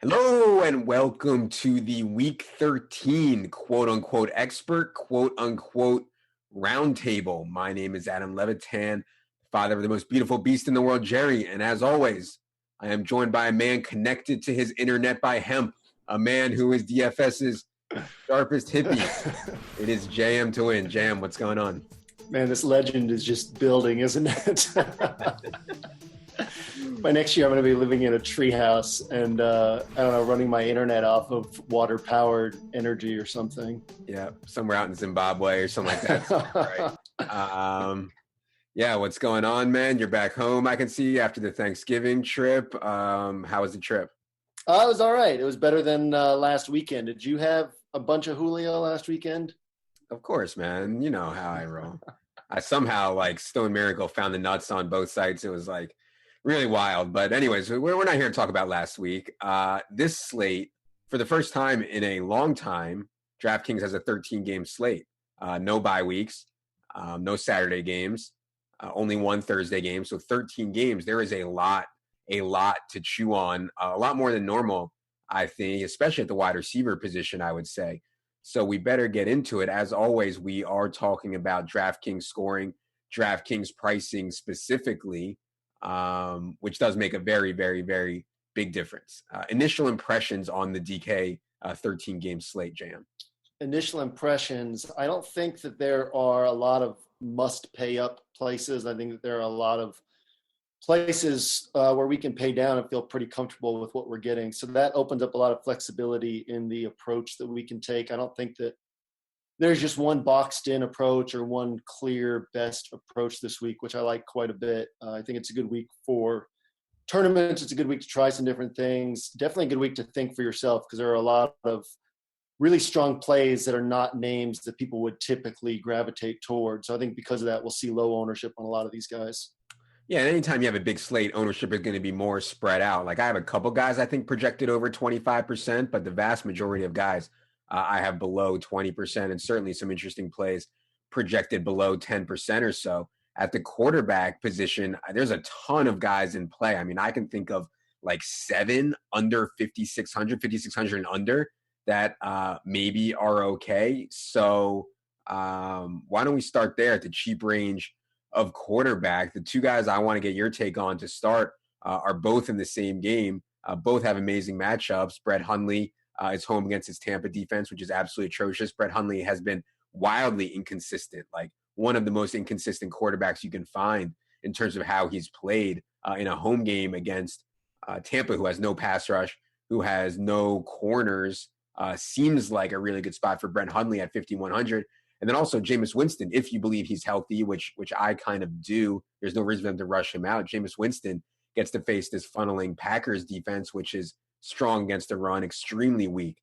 Hello and welcome to the Week 13 quote-unquote expert, quote-unquote roundtable. My name is Adam Levitan, father of the most beautiful beast in the world, Jerry. And as always, I am joined by a man connected to his internet by hemp, a man who is DFS's sharpest hippie. It is JMToWin. JM, what's going on? Man, this legend is just building, isn't it? By next year, I'm going to be living in a treehouse and, I don't know, running my internet off of water-powered energy or something. Yeah, somewhere out in Zimbabwe or something like that. Right. Yeah, what's going on, man? You're back home, I can see, after the Thanksgiving trip. How was the trip? It was all right. It was better than last weekend. Did you have a bunch of Julio last weekend? Of course, man. You know how I roll. I somehow, Stone Miracle, found the nuts on both sites. It was, really wild. But anyways, we're not here to talk about last week. This slate, for the first time in a long time, DraftKings has a 13-game slate. No bye weeks, no Saturday games, only one Thursday game. So 13 games. There is a lot to chew on, a lot more than normal, I think, especially at the wide receiver position, I would say. So we better get into it. As always, we are talking about DraftKings scoring, DraftKings pricing specifically, which does make a very, very, very big difference. Initial impressions on the DK 13-game slate, Jam. Initial impressions, I don't think that there are a lot of must-pay-up places. I think that there are a lot of places where we can pay down and feel pretty comfortable with what we're getting. So that opens up a lot of flexibility in the approach that we can take. I don't think that there's just one boxed-in approach or one clear best approach this week, which I like quite a bit. I think it's a good week for tournaments. It's a good week to try some different things. Definitely a good week to think for yourself because there are a lot of really strong plays that are not names that people would typically gravitate towards. So I think because of that, we'll see low ownership on a lot of these guys. Yeah, and anytime you have a big slate, ownership is going to be more spread out. I have a couple guys I think projected over 25%, but the vast majority of guys I have below 20%, and certainly some interesting plays projected below 10% or so. At the quarterback position, there's a ton of guys in play. I mean, I can think of 7 under 5,600 and under that maybe are okay. So why don't we start there at the cheap range of quarterback? The two guys I want to get your take on to start are both in the same game. Both have amazing matchups. Brett Hundley is home against his Tampa defense, which is absolutely atrocious. Brett Hundley has been wildly inconsistent, one of the most inconsistent quarterbacks you can find in terms of how he's played in a home game against Tampa, who has no pass rush, who has no corners. Seems like a really good spot for Brett Hundley at 5,100. And then also Jameis Winston, if you believe he's healthy, which I kind of do. There's no reason for them to rush him out. Jameis Winston gets to face this funneling Packers defense, which is strong against the run, extremely weak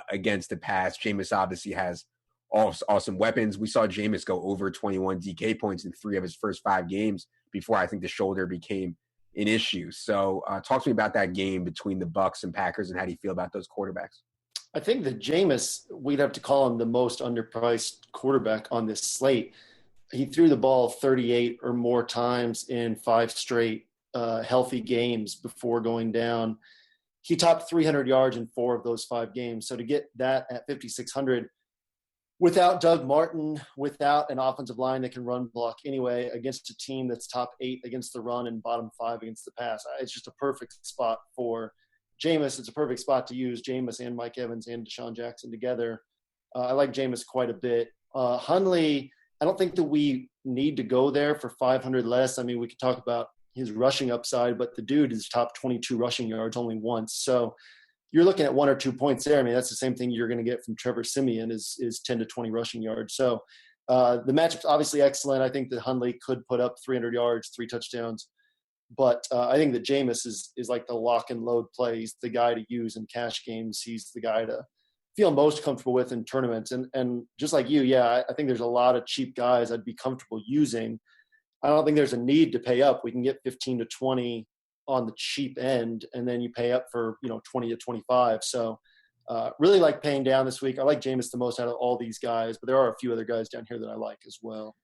against the pass. Jameis obviously has awesome weapons. We saw Jameis go over 21 DK points in 3 of his first 5 games before I think the shoulder became an issue. So talk to me about that game between the Bucs and Packers, and how do you feel about those quarterbacks? I think that Jameis, we'd have to call him the most underpriced quarterback on this slate. He threw the ball 38 or more times in 5 straight healthy games before going down. He topped 300 yards in 4 of those 5 games. So to get that at 5,600 without Doug Martin, without an offensive line that can run block anyway, against a team that's top 8 against the run and bottom 5 against the pass, it's just a perfect spot for Jameis. It's a perfect spot to use Jameis and Mike Evans and Deshaun Jackson together. I like Jameis quite a bit. Hundley, I don't think that we need to go there for 500 less. I mean, we could talk about his rushing upside, but the dude is top 22 rushing yards only once. So you're looking at 1 or 2 points there. I mean, that's the same thing you're going to get from Trevor Siemian is 10 to 20 rushing yards. So the matchup's obviously excellent. I think that Hundley could put up 300 yards, 3 touchdowns. But I think that Jameis is like the lock and load play. He's the guy to use in cash games. He's the guy to feel most comfortable with in tournaments. And just like you, yeah, I think there's a lot of cheap guys I'd be comfortable using. I don't think there's a need to pay up. We can get 15 to 20 on the cheap end, and then you pay up for 20 to 25. So really like paying down this week. I like Jameis the most out of all these guys, but there are a few other guys down here that I like as well.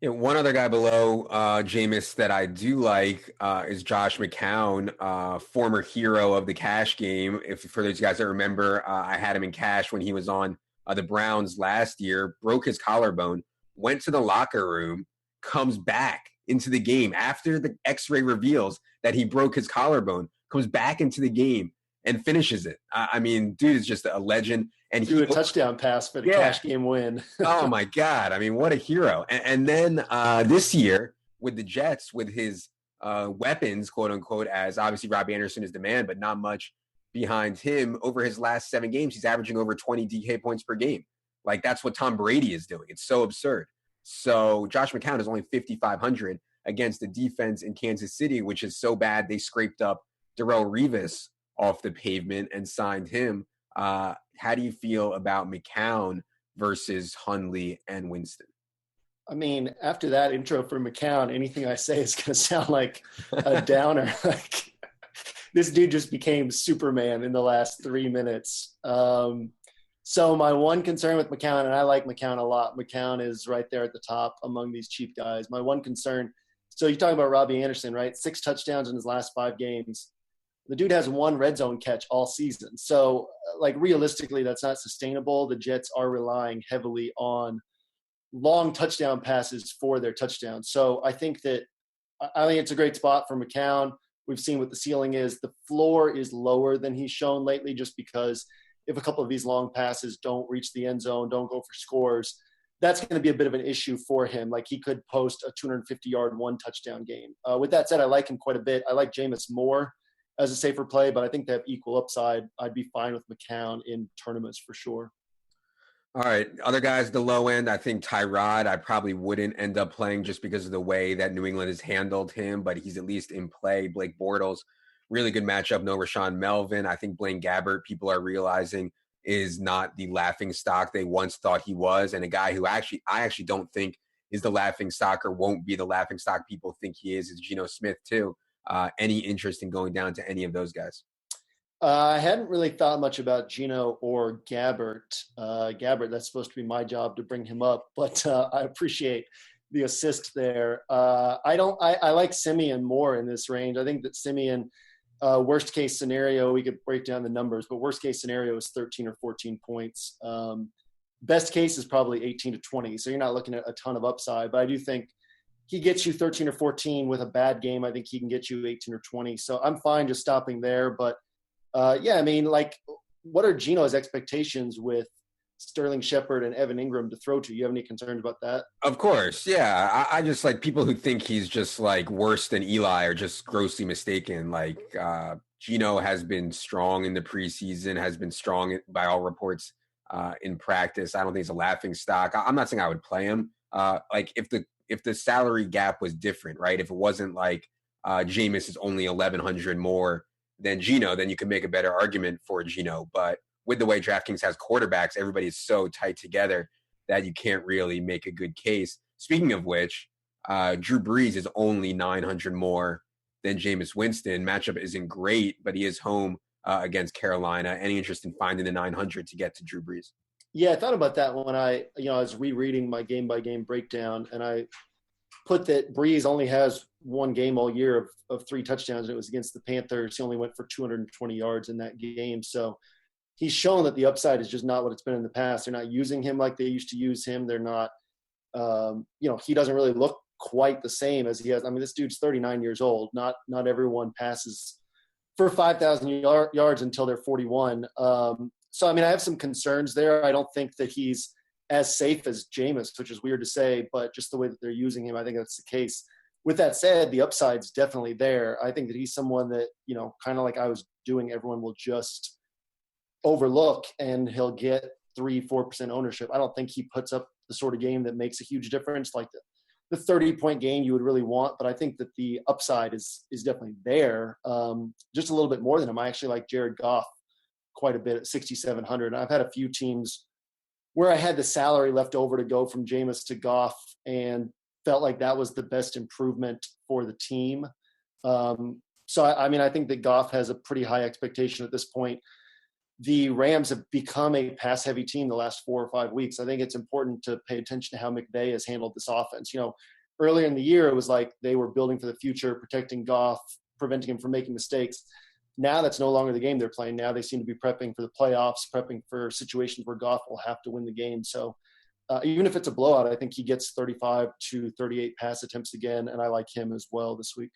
Yeah, one other guy below Jameis that I do like is Josh McCown, former hero of the cash game. If for those guys that remember, I had him in cash when he was on the Browns last year, broke his collarbone, went to the locker room, comes back into the game after the x-ray reveals that he broke his collarbone, comes back into the game and finishes it. I mean, dude is just a legend. And Threw a touchdown pass for the cash game win. Oh my God. I mean, what a hero. And then this year with the Jets, with his weapons, quote unquote, as obviously Robbie Anderson is the man, but not much behind him. Over his last 7 games, he's averaging over 20 DK points per game. Like, that's what Tom Brady is doing. It's so absurd. So Josh McCown is only 5,500 against the defense in Kansas City, which is so bad they scraped up Darrelle Revis off the pavement and signed him. How do you feel about McCown versus Hundley and Winston? I mean, after that intro for McCown, anything I say is going to sound like a downer. Like, this dude just became Superman in the last 3 minutes. So my one concern with McCown, and I like McCown a lot, McCown is right there at the top among these cheap guys. My one concern, so you talk about Robbie Anderson, right? 6 touchdowns in his last 5 games. The dude has 1 red zone catch all season. So, like, realistically, that's not sustainable. The Jets are relying heavily on long touchdown passes for their touchdowns. So I think it's a great spot for McCown. We've seen what the ceiling is. The floor is lower than he's shown lately, just because if a couple of these long passes don't reach the end zone, don't go for scores, that's going to be a bit of an issue for him. Like, he could post a 250-yard 1 touchdown game. With that said, I like him quite a bit. I like Jameis more as a safer play, but I think they have equal upside. I'd be fine with McCown in tournaments for sure. All right. Other guys, the low end, I think Tyrod, I probably wouldn't end up playing just because of the way that New England has handled him, but he's at least in play. Blake Bortles, really good matchup. No Rashawn Melvin. I think Blaine Gabbert, people are realizing, is not the laughing stock they once thought he was. And a guy who I actually don't think is the laughing stock or won't be the laughing stock people think he is Geno Smith too. Any interest in going down to any of those guys? I hadn't really thought much about Geno or Gabbert. Gabbert, that's supposed to be my job to bring him up, but I appreciate the assist there. I like Simeon more in this range. I think that Simeon, worst case scenario, we could break down the numbers, but worst case scenario is 13 or 14 points. Best case is probably 18 to 20. So you're not looking at a ton of upside, but I do think he gets you 13 or 14 with a bad game. I think he can get you 18 or 20. So I'm fine just stopping there. But yeah, I mean, like, what are Geno's expectations with Sterling Shepard and Evan Ingram to throw to? You have any concerns about that? Of course. Yeah. I just like people who think he's just like worse than Eli are just grossly mistaken. Like, Geno has been strong in the preseason, has been strong by all reports in practice. I don't think it's a laughing stock. I'm not saying I would play him. Like, if the salary gap was different, right? If it wasn't like Jameis is only 1,100 more than Geno, then you could make a better argument for Geno. But with the way DraftKings has quarterbacks, everybody is so tight together that you can't really make a good case. Speaking of which, Drew Brees is only 900 more than Jameis Winston. Matchup isn't great, but he is home against Carolina. Any interest in finding the 900 to get to Drew Brees? Yeah, I thought about that when I was rereading my game-by-game breakdown, and I put that Brees only has 1 game all year of 3 touchdowns, and it was against the Panthers. He only went for 220 yards in that game. So he's shown that the upside is just not what it's been in the past. They're not using him like they used to use him. They're not, he doesn't really look quite the same as he has. I mean, this dude's 39 years old. Not everyone passes for 5,000 yards until they're 41. So, I mean, I have some concerns there. I don't think that he's as safe as Jameis, which is weird to say, but just the way that they're using him, I think that's the case. With that said, the upside's definitely there. I think that he's someone that, kind of like I was doing, everyone will just overlook, and he'll get 3-4% ownership. I don't think he puts up the sort of game that makes a huge difference, like the 30-point game you would really want, but I think that the upside is definitely there. Just a little bit more than him. I actually like Jared Goff quite a bit at 6,700. I've had a few teams where I had the salary left over to go from Jameis to Goff and felt like that was the best improvement for the team. So, I think that Goff has a pretty high expectation at this point. the Rams have become a pass-heavy team the last 4 or 5 weeks. I think it's important to pay attention to how McVay has handled this offense. Earlier in the year, it was like they were building for the future, protecting Goff, preventing him from making mistakes. Now that's no longer the game they're playing. Now they seem to be prepping for the playoffs, prepping for situations where Goff will have to win the game. So even if it's a blowout, I think he gets 35 to 38 pass attempts again, and I like him as well this week.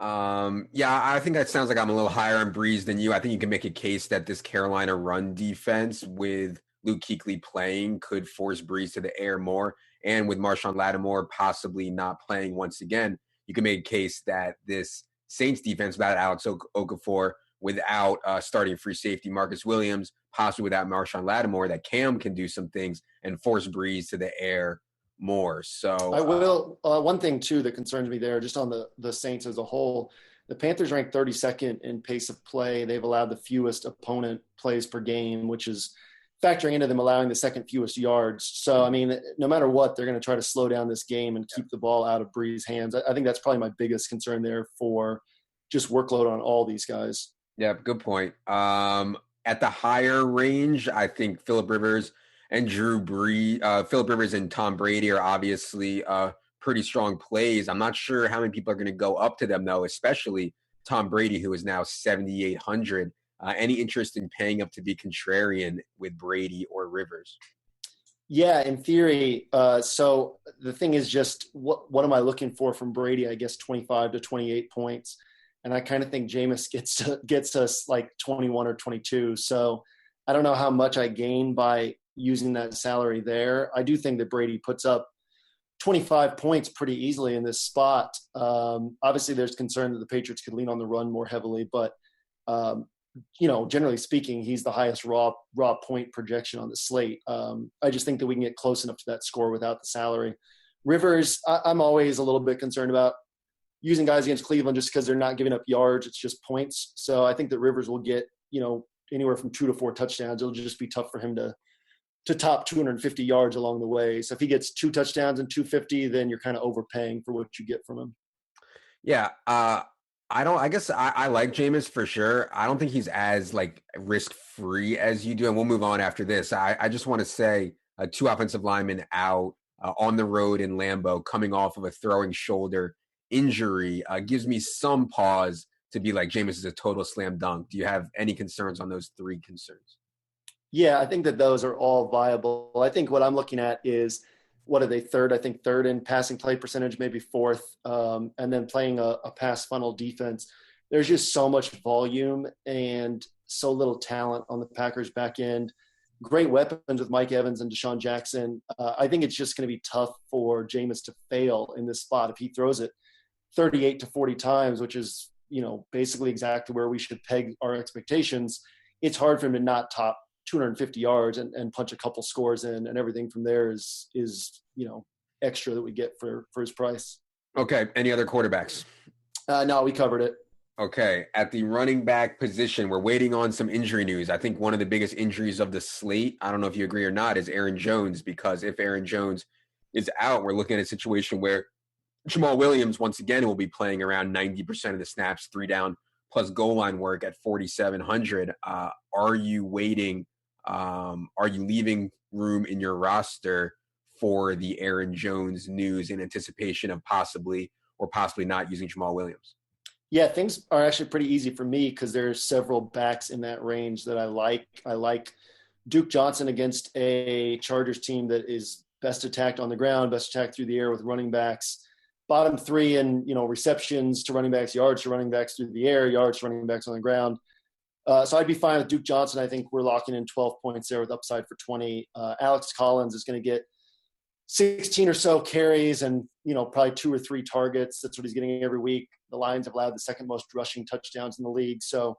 Yeah, I think that sounds like I'm a little higher on Breeze than you. I think you can make a case that this Carolina run defense with Luke Kuechly playing could force Breeze to the air more. And with Marshawn Lattimore possibly not playing once again, you can make a case that this Saints defense without Alex Okafor, without starting free safety Marcus Williams, possibly without Marshawn Lattimore, that Cam can do some things and force Breeze to the air more. So I will. One thing too that concerns me there, just on the Saints as a whole, the Panthers rank 32nd in pace of play. They've allowed the fewest opponent plays per game, which is factoring into them allowing the second fewest yards. So, I mean, no matter what, they're going to try to slow down this game and keep the ball out of Bree's hands. I think that's probably my biggest concern there for just workload on all these guys. Yeah, good point. At the higher range, I think Phillip Rivers and Phillip Rivers and Tom Brady are obviously pretty strong plays. I'm not sure how many people are going to go up to them, though, especially Tom Brady, who is now 7,800. Any interest in paying up to be contrarian with Brady or Rivers? Yeah, in theory. So the thing is just what am I looking for from Brady? I guess 25 to 28 points. And I kind of think Jameis gets us like 21 or 22. So I don't know how much I gain by using that salary there. I do think that Brady puts up 25 points pretty easily in this spot. Obviously, there's concern that the Patriots could lean on the run more heavily, but generally speaking, he's the highest raw point projection on the slate. I just think that we can get close enough to that score without the salary. Rivers, I'm always a little bit concerned about using guys against Cleveland just because they're not giving up yards. It's just points. So I think that Rivers will get, anywhere from 2 to 4 touchdowns. It'll just be tough for him to top 250 yards along the way. So if he gets 2 touchdowns and 250, then you're kind of overpaying for what you get from him. Yeah. I guess I like Jameis for sure. I don't think he's as risk-free as you do. And we'll move on after this. I just want to say 2 offensive linemen out on the road in Lambeau coming off of a throwing shoulder injury gives me some pause to be like Jameis is a total slam dunk. Do you have any concerns on those 3 concerns? Yeah, I think that those are all viable. I think what I'm looking at is, what are they, third? I think third in passing play percentage, maybe fourth, and then playing a pass funnel defense. There's just so much volume and so little talent on the Packers back end. Great weapons with Mike Evans and Deshaun Jackson. I think it's just going to be tough for Jameis to fail in this spot. If he throws it 38 to 40 times, which is, basically exactly where we should peg our expectations, it's hard for him to not top 250 yards and punch a couple scores in, and everything from there is extra that we get for his price. Okay. Any other quarterbacks? No, we covered it. Okay. At the running back position, we're waiting on some injury news. I think one of the biggest injuries of the slate, I don't know if you agree or not, is Aaron Jones, because if Aaron Jones is out, we're looking at a situation where Jamal Williams, once again, will be playing around 90% of the snaps, 3 down plus goal line work at 4,700. Are you waiting? Are you leaving room in your roster for the Aaron Jones news in anticipation of possibly not using Jamal Williams? Yeah, things are actually pretty easy for me because there's several backs in that range that I like. I like Duke Johnson against a Chargers team that is best attacked on the ground, best attacked through the air with running backs. Bottom 3 in, receptions to running backs, yards to running backs through the air, yards to running backs on the ground. So I'd be fine with Duke Johnson. I think we're locking in 12 points there with upside for 20. Alex Collins is going to get 16 or so carries and, probably 2 or 3 targets. That's what he's getting every week. The Lions have allowed the second most rushing touchdowns in the league. So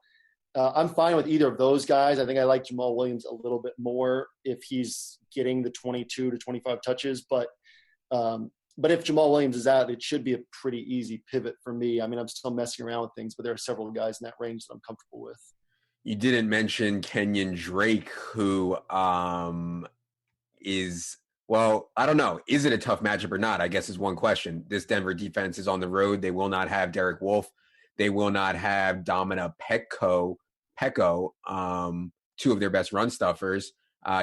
I'm fine with either of those guys. I think I like Jamal Williams a little bit more if he's getting the 22 to 25 touches. But if Jamal Williams is out, it should be a pretty easy pivot for me. I mean, I'm still messing around with things, but there are several guys in that range that I'm comfortable with. You didn't mention Kenyon Drake, who is, well, I don't know. Is it a tough matchup or not? I guess is one question. This Denver defense is on the road. They will not have Derek Wolfe. They will not have Domina Petco. Pecco, two of their best run stuffers.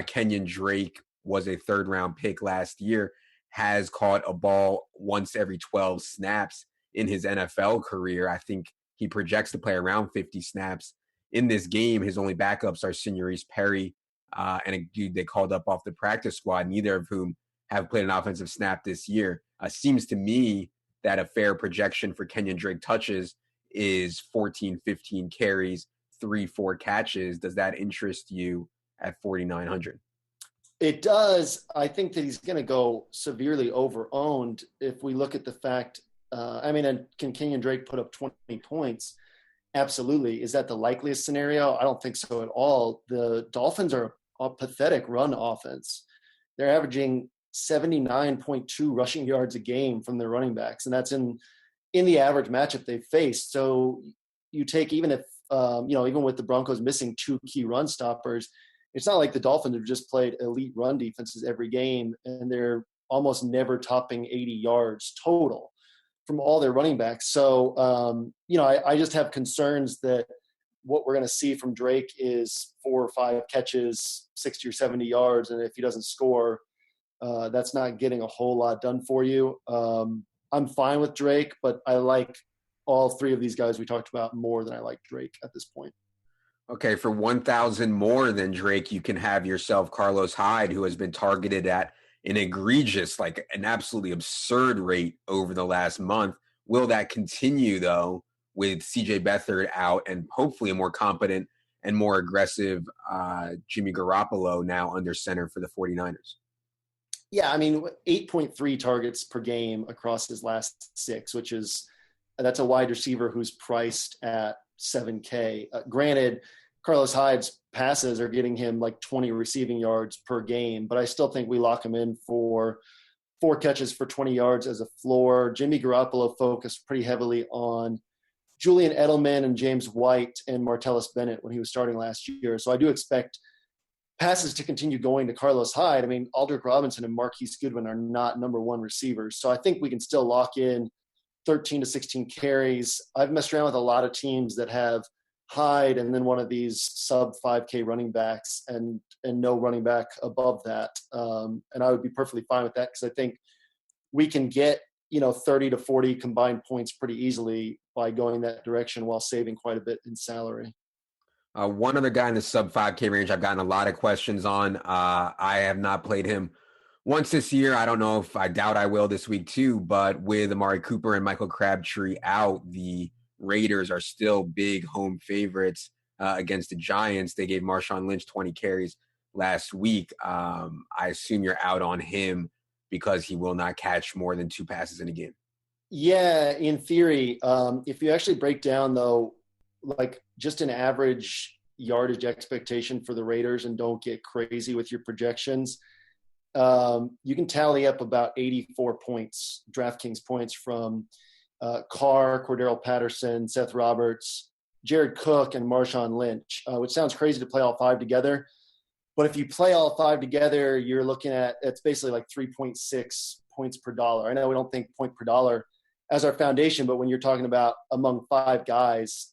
Kenyon Drake was a third-round pick last year, has caught a ball once every 12 snaps in his NFL career. I think he projects to play around 50 snaps in this game. His only backups are Senorise Perry and a dude they called up off the practice squad, neither of whom have played an offensive snap this year. Seems to me that a fair projection for Kenyon Drake touches is 14, 15 carries, 3-4 catches. Does that interest you at 4,900? It does. I think that he's going to go severely over-owned if we look at the fact, and can Kenyon Drake put up 20 points? Absolutely. Is that the likeliest scenario? I don't think so at all. The Dolphins are a pathetic run offense. They're averaging 79.2 rushing yards a game from their running backs, and that's in the average matchup they faced. So you take, even if, even with the Broncos missing two key run stoppers, it's not like the Dolphins have just played elite run defenses every game, and they're almost never topping 80 yards total from all their running backs. So, I just have concerns that what we're going to see from Drake is 4 or 5 catches, 60 or 70 yards, and if he doesn't score, that's not getting a whole lot done for you. I'm fine with Drake, but I like all three of these guys we talked about more than I like Drake at this point. Okay, for 1,000 more than Drake, you can have yourself Carlos Hyde, who has been targeted at an egregious, like an absolutely absurd rate over the last month. Will that continue, though, with CJ Beathard out and hopefully a more competent and more aggressive Jimmy Garoppolo now under center for the 49ers? Yeah, 8.3 targets per game across his last 6, that's a wide receiver who's priced at $7K. Granted, Carlos Hyde's passes are getting him like 20 receiving yards per game, but I still think we lock him in for 4 catches for 20 yards as a floor. Jimmy Garoppolo focused pretty heavily on Julian Edelman and James White and Martellus Bennett when he was starting last year. So I do expect passes to continue going to Carlos Hyde. Aldrick Robinson and Marquise Goodwin are not number 1 receivers. So I think we can still lock in 13 to 16 carries. I've messed around with a lot of teams that have Hyde and then one of these sub 5K running backs and no running back above that. And I would be perfectly fine with that because I think we can get, 30 to 40 combined points pretty easily by going that direction while saving quite a bit in salary. One other guy in the sub 5K range I've gotten a lot of questions on. I have not played him once this year. I don't know if I doubt I will this week too, but with Amari Cooper and Michael Crabtree out, the Raiders are still big home favorites against the Giants. They gave Marshawn Lynch 20 carries last week. I assume you're out on him because he will not catch more than 2 passes in a game. Yeah, in theory. If you actually break down, though, like just an average yardage expectation for the Raiders and don't get crazy with your projections, you can tally up about 84 points, DraftKings points from Carr, Cordero Patterson, Seth Roberts, Jared Cook, and Marshawn Lynch, which sounds crazy to play all 5 together. But if you play all 5 together, you're looking at, it's basically like 3.6 points per dollar. I know we don't think point per dollar as our foundation, but when you're talking about among 5 guys,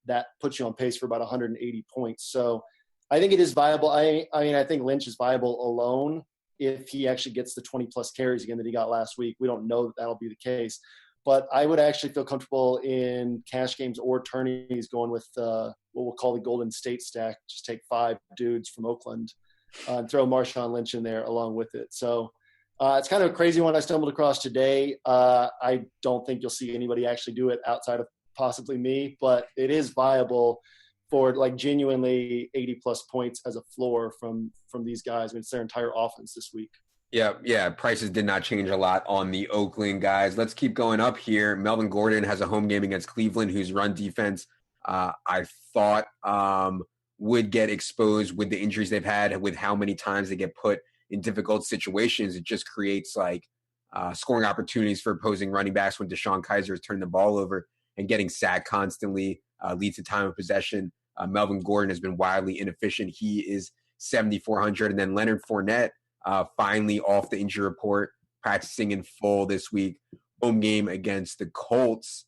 that puts you on pace for about 180 points. So I think it is viable. I think Lynch is viable alone if he actually gets the 20-plus carries again that he got last week. We don't know that that'll be the case. But I would actually feel comfortable in cash games or tourneys going with what we'll call the Golden State stack. Just take 5 dudes from Oakland and throw Marshawn Lynch in there along with it. So it's kind of a crazy one I stumbled across today. I don't think you'll see anybody actually do it outside of possibly me, but it is viable for like genuinely 80-plus points as a floor from these guys. It's their entire offense this week. Yeah. Prices did not change a lot on the Oakland guys. Let's keep going up here. Melvin Gordon has a home game against Cleveland, whose run defense I thought would get exposed with the injuries they've had, with how many times they get put in difficult situations. It just creates scoring opportunities for opposing running backs when Deshaun Kaiser is turning the ball over and getting sacked constantly, leads to time of possession. Melvin Gordon has been wildly inefficient. He is 7,400. And then Leonard Fournette, finally off the injury report, practicing in full this week. Home game against the Colts.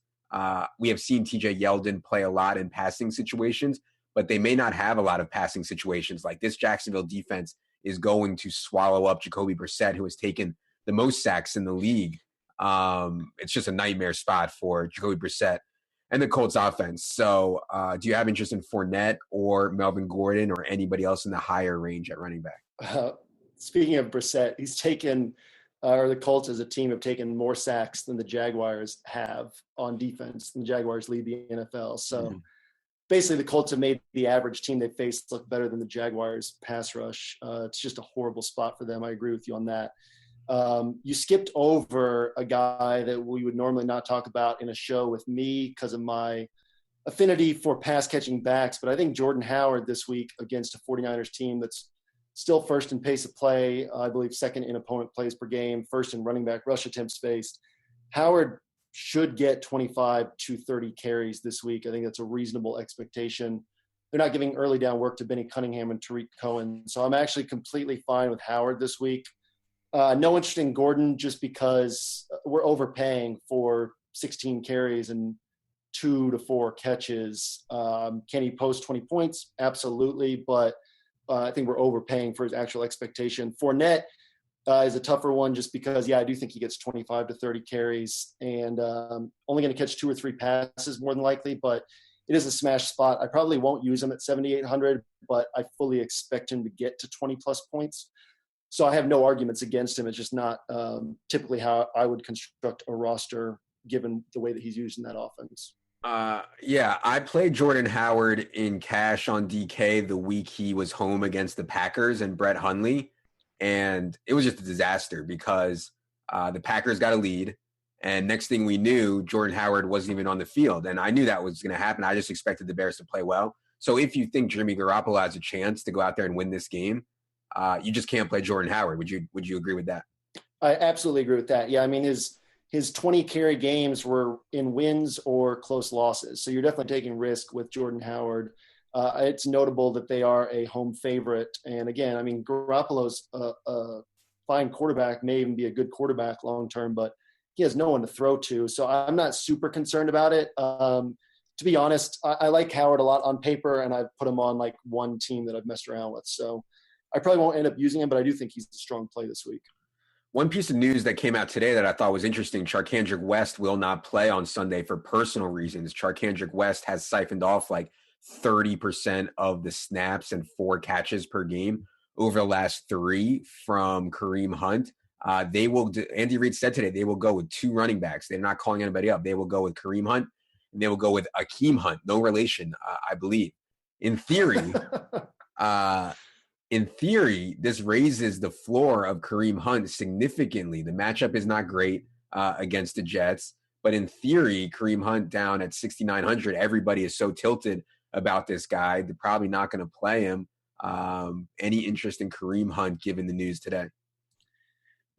We have seen TJ Yeldon play a lot in passing situations, but they may not have a lot of passing situations. Like this Jacksonville defense is going to swallow up Jacoby Brissett, who has taken the most sacks in the league. It's just a nightmare spot for Jacoby Brissett and the Colts offense. So do you have interest in Fournette or Melvin Gordon or anybody else in the higher range at running back? Speaking of Brissett, he's taken or the Colts as a team have taken more sacks than the Jaguars have on defense. And the Jaguars lead the NFL. So basically the Colts have made the average team they faced look better than the Jaguars pass rush. It's just a horrible spot for them. I agree with you on that. You skipped over a guy that we would normally not talk about in a show with me because of my affinity for pass catching backs. But I think Jordan Howard this week against a 49ers team that's still first in pace of play, I believe second in opponent plays per game, first in running back rush attempts faced. Howard should get 25 to 30 carries this week. I think that's a reasonable expectation. They're not giving early down work to Benny Cunningham and Tariq Cohen. So I'm actually completely fine with Howard this week. No interest in Gordon just because we're overpaying for 16 carries and 2 to 4 catches. Can he post 20 points? Absolutely. But I think we're overpaying for his actual expectation. Fournette is a tougher one just because, I do think he gets 25 to 30 carries and only going to catch 2 or 3 passes more than likely, but it is a smash spot. I probably won't use him at 7,800, but I fully expect him to get to 20-plus points. So I have no arguments against him. It's just not typically how I would construct a roster given the way that he's used in that offense. I played Jordan Howard in cash on DK the week he was home against the Packers and Brett Hundley, and it was just a disaster because the Packers got a lead, and next thing we knew, Jordan Howard wasn't even on the field, and I knew that was going to happen. I just expected the Bears to play well. So if you think Jimmy Garoppolo has a chance to go out there and win this game, you just can't play Jordan Howard. Would you agree with that? I absolutely agree with that. Yeah, I mean his 20 carry games were in wins or close losses. So you're definitely taking risk with Jordan Howard. It's notable that they are a home favorite. And again, I mean, Garoppolo's a fine quarterback, may even be a good quarterback long-term, but he has no one to throw to. So I'm not super concerned about it. To be honest, I like Howard a lot on paper, and I've put him on like one team that I've messed around with. So I probably won't end up using him, but I do think he's a strong play this week. One piece of news that came out today that I thought was interesting, Charkandrick West will not play on Sunday for personal reasons. Charkandrick West has siphoned off like 30% of the snaps and 4 catches per game over the last 3 from Kareem Hunt. Andy Reid said today, they will go with 2 running backs. They're not calling anybody up. They will go with Kareem Hunt, and they will go with Akeem Hunt, no relation, I believe. In theory, this raises the floor of Kareem Hunt significantly. The matchup is not great against the Jets, but in theory, Kareem Hunt down at 6,900, everybody is so tilted about this guy. They're probably not going to play him. Any interest in Kareem Hunt given the news today?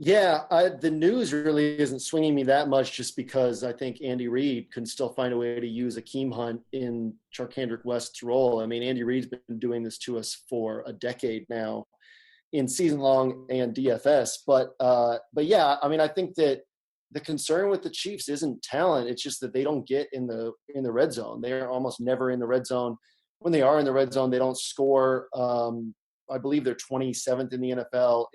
Yeah, the news really isn't swinging me that much just because I think Andy Reid can still find a way to use Akeem Hunt in Charkandrick West's role. I mean, Andy Reid's been doing this to us for a decade now in season long and DFS. But yeah, I mean, I think that the concern with the Chiefs isn't talent. It's just that they don't get in the red zone. They're almost never in the red zone. When they are in the red zone, they don't score. I believe they're 27th in the NFL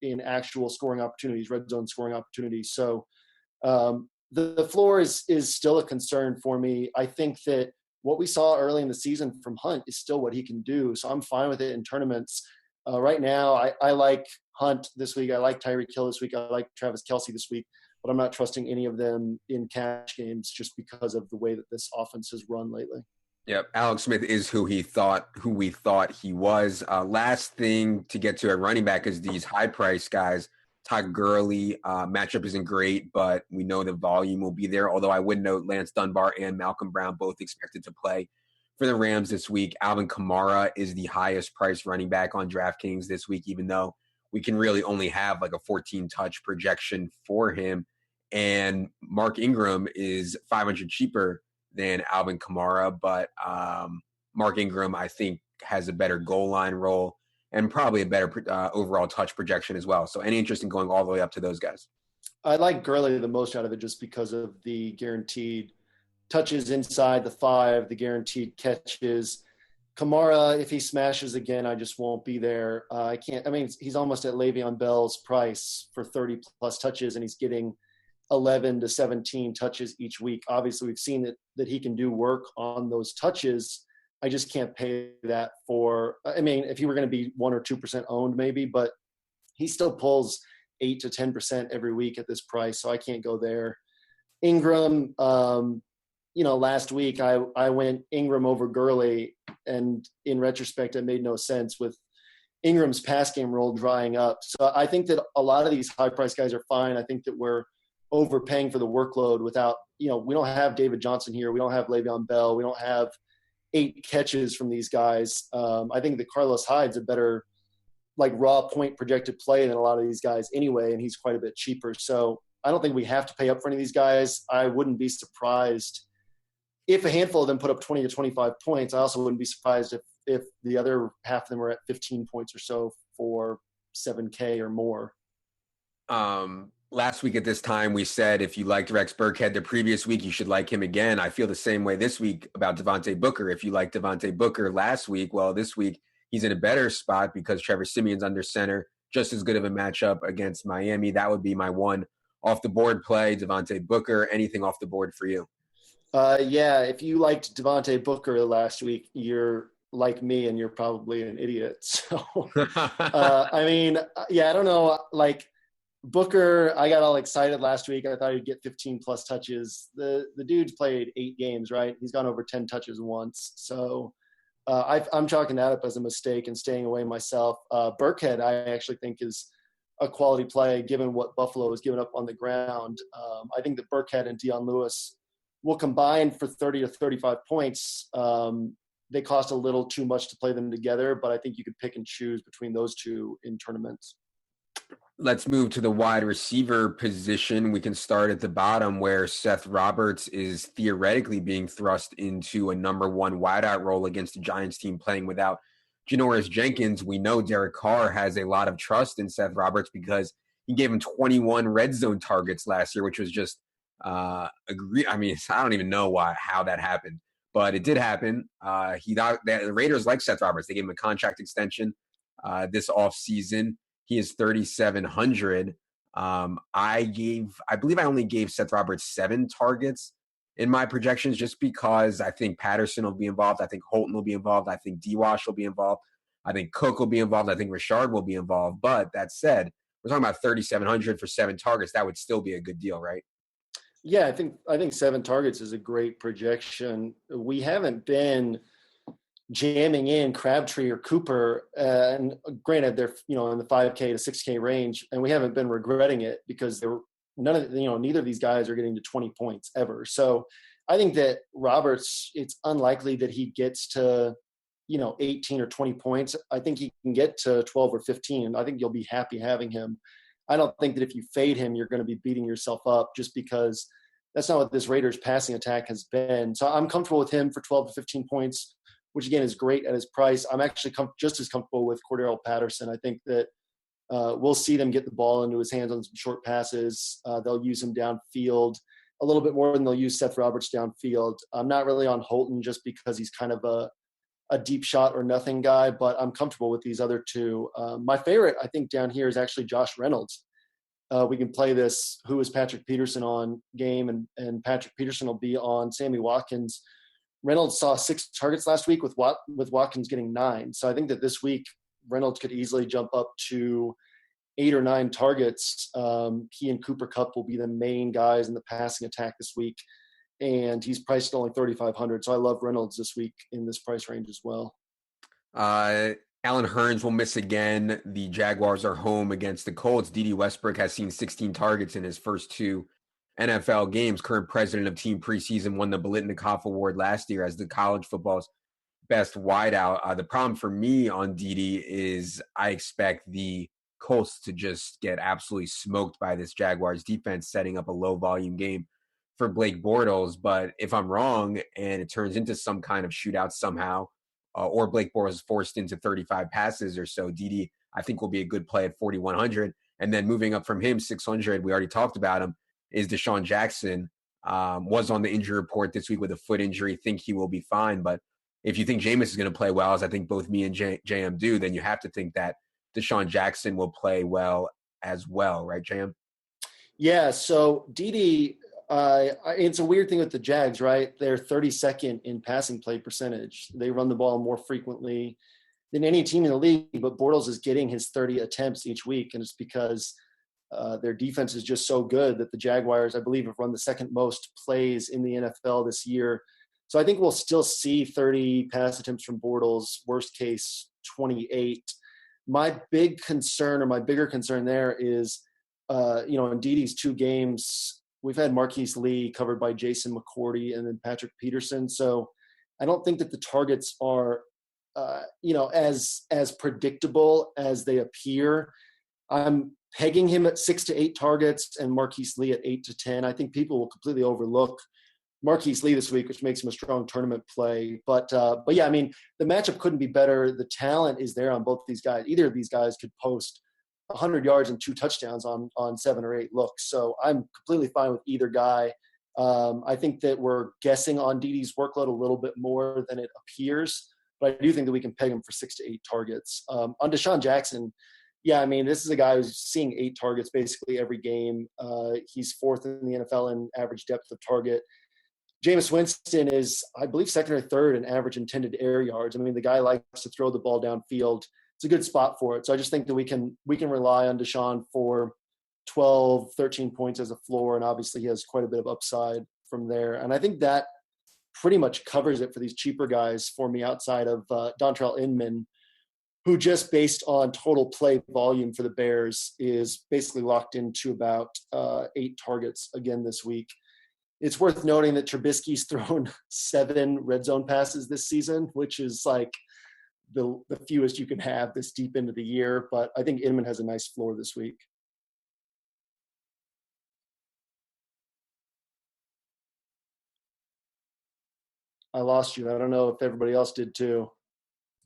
in actual scoring opportunities, red zone scoring opportunities. So the floor is still a concern for me. I think that what we saw early in the season from Hunt is still what he can do. So I'm fine with it in tournaments. Right now, I like Hunt this week. I like Tyreek Hill this week. I like Travis Kelce this week, but I'm not trusting any of them in cash games just because of the way that this offense has run lately. Yep, Alex Smith is who we thought he was. Last thing to get to at running back is these high-priced guys. Todd Gurley, matchup isn't great, but we know the volume will be there. Although I would note Lance Dunbar and Malcolm Brown both expected to play for the Rams this week. Alvin Kamara is the highest-priced running back on DraftKings this week, even though we can really only have like a 14-touch projection for him. And Mark Ingram is 500 cheaper than Alvin Kamara, but Mark Ingram, I think, has a better goal line role and probably a better overall touch projection as well. So any interest in going all the way up to those guys? I like Gurley the most out of it just because of the guaranteed touches inside the 5, the guaranteed catches. Kamara, if he smashes again, I just won't be there. I can't. I mean, he's almost at Le'Veon Bell's price for 30+ touches, and he's getting 11 to 17 touches each week. Obviously, we've seen that he can do work on those touches. I just can't pay that for. I mean, if he were going to be 1 or 2% owned, maybe, but he still pulls 8 to 10% every week at this price, so I can't go there. Ingram, last week I went Ingram over Gurley, and in retrospect, it made no sense with Ingram's pass game role drying up. So I think that a lot of these high-priced guys are fine. I think that we're overpaying for the workload without, we don't have David Johnson here. We don't have Le'Veon Bell. We don't have 8 catches from these guys. I think that Carlos Hyde's a better, raw point projected play than a lot of these guys anyway, and he's quite a bit cheaper. So I don't think we have to pay up for any of these guys. I wouldn't be surprised if a handful of them put up 20 to 25 points. I also wouldn't be surprised if the other half of them are at 15 points or so for 7K or more. Last week at this time, we said if you liked Rex Burkhead the previous week, you should like him again. I feel the same way this week about Devontae Booker. If you liked Devontae Booker last week, well, this week he's in a better spot because Trevor Siemian's under center, just as good of a matchup against Miami. That would be my one off-the-board play, Devontae Booker. Anything off the board for you? If you liked Devontae Booker last week, you're like me and you're probably an idiot. So, I don't know. Booker, I got all excited last week. I thought he'd get 15+ touches. The dude's played 8 games, right? He's gone over 10 touches once. So I'm chalking that up as a mistake and staying away myself. Burkhead, I actually think is a quality play given what Buffalo has given up on the ground. I think that Burkhead and Dion Lewis will combine for 30 to 35 points. They cost a little too much to play them together, but I think you could pick and choose between those two in tournaments. Let's move to the wide receiver position. We can start at the bottom where Seth Roberts is theoretically being thrust into a number 1 wideout role against the Giants team playing without Janoris Jenkins. We know Derek Carr has a lot of trust in Seth Roberts because he gave him 21 red zone targets last year, which was just I don't even know how that happened, but it did happen. The Raiders like Seth Roberts. They gave him a contract extension this offseason. He is 3,700. I believe I only gave Seth Roberts 7 targets in my projections just because I think Patterson will be involved. I think Holton will be involved. I think D-Wash will be involved. I think Cook will be involved. I think Richard will be involved. But that said, we're talking about 3,700 for 7 targets. That would still be a good deal, right? Yeah, I think 7 targets is a great projection. We haven't been jamming in Crabtree or Cooper, and granted they're in the 5K to 6K range, and we haven't been regretting it because neither of these guys are getting to 20 points ever. So I think that Roberts, it's unlikely that he gets to 18 or 20 points. I think he can get to 12 or 15, and I think you'll be happy having him. I don't think that if you fade him, you're going to be beating yourself up just because that's not what this Raiders passing attack has been. So I'm comfortable with him for 12 to 15 points, which again is great at his price. I'm actually just as comfortable with Cordarrelle Patterson. I think that we'll see them get the ball into his hands on some short passes. They'll use him downfield a little bit more than they'll use Seth Roberts downfield. I'm not really on Holton just because he's kind of a deep shot or nothing guy, but I'm comfortable with these other two. My favorite, I think, down here is actually Josh Reynolds. We can play this who is Patrick Peterson on game, and Patrick Peterson will be on Sammy Watkins. Reynolds saw 6 targets last week with Watkins getting 9. So I think that this week Reynolds could easily jump up to 8 or 9 targets. He and Cooper Kupp will be the main guys in the passing attack this week, and he's priced at only 3,500. So I love Reynolds this week in this price range as well. Allen Hurns will miss again. The Jaguars are home against the Colts. Dede Westbrook has seen 16 targets in his first 2 NFL games. Current president of Team Preseason, won the Biletnikoff Award last year as the college football's best wideout. The problem for me on Dede is I expect the Colts to just get absolutely smoked by this Jaguars defense, setting up a low-volume game for Blake Bortles. But if I'm wrong and it turns into some kind of shootout somehow, or Blake Bortles is forced into 35 passes or so, Dede, I think, will be a good play at 4,100. And then moving up from him, 600, we already talked about him, is Deshaun Jackson. Was on the injury report this week with a foot injury. Think he will be fine, but if you think Jameis is going to play well, as I think both me and JM do, then you have to think that Deshaun Jackson will play well as well, right, JM? Yeah, so Dede, it's a weird thing with the Jags, right? They're 32nd in passing play percentage. They run the ball more frequently than any team in the league, but Bortles is getting his 30 attempts each week, and it's because their defense is just so good that the Jaguars, I believe, have run the second most plays in the NFL this year. So I think we'll still see 30 pass attempts from Bortles, worst case 28. My bigger concern there is, in Dede's 2 games, we've had Marquise Lee covered by Jason McCourty and then Patrick Peterson. So I don't think that the targets are, as predictable as they appear. I'm pegging him at 6 to 8 targets and Marquise Lee at 8 to 10. I think people will completely overlook Marquise Lee this week, which makes him a strong tournament play. But yeah, I mean, the matchup couldn't be better. The talent is there on both these guys. Either of these guys could post 100 yards and 2 touchdowns on 7 or 8 looks. So I'm completely fine with either guy. I think that we're guessing on Dede's workload a little bit more than it appears, but I do think that we can peg him for 6 to 8 targets. On Deshaun Jackson, yeah, I mean, this is a guy who's seeing 8 targets basically every game. He's 4th in the NFL in average depth of target. Jameis Winston is, I believe, 2nd or 3rd in average intended air yards. I mean, the guy likes to throw the ball downfield. It's a good spot for it. So I just think that we can rely on Deshaun for 12, 13 points as a floor, and obviously he has quite a bit of upside from there. And I think that pretty much covers it for these cheaper guys for me outside of Dontrell Inman, who just based on total play volume for the Bears is basically locked into about 8 targets again this week. It's worth noting that Trubisky's thrown 7 red zone passes this season, which is like the fewest you can have this deep into the year. But I think Inman has a nice floor this week. I lost you. I don't know if everybody else did too.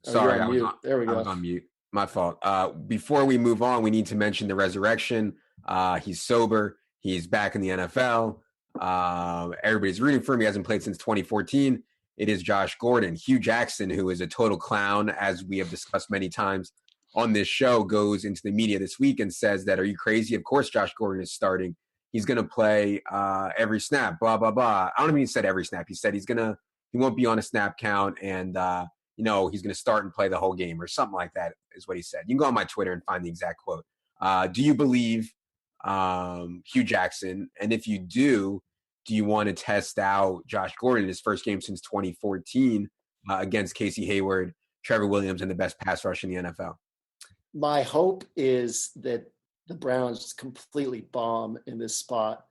Sorry, There we go. I was on mute. My fault. Before we move on, we need to mention the resurrection. He's sober. He's back in the NFL. Everybody's rooting for him. He hasn't played since 2014. It is Josh Gordon. Hugh Jackson, who is a total clown, as we have discussed many times on this show, goes into the media this week and says that, are you crazy? Of course Josh Gordon is starting. He's going to play every snap, blah, blah, blah. I don't even he said every snap. He said he won't be on a snap count and, he's going to start and play the whole game or something like that is what he said. You can go on my Twitter and find the exact quote. Do you believe Hugh Jackson? And if you do you want to test out Josh Gordon in his first game since 2014 against Casey Hayward, Trevor Williams, and the best pass rush in the NFL? My hope is that the Browns just completely bomb in this spot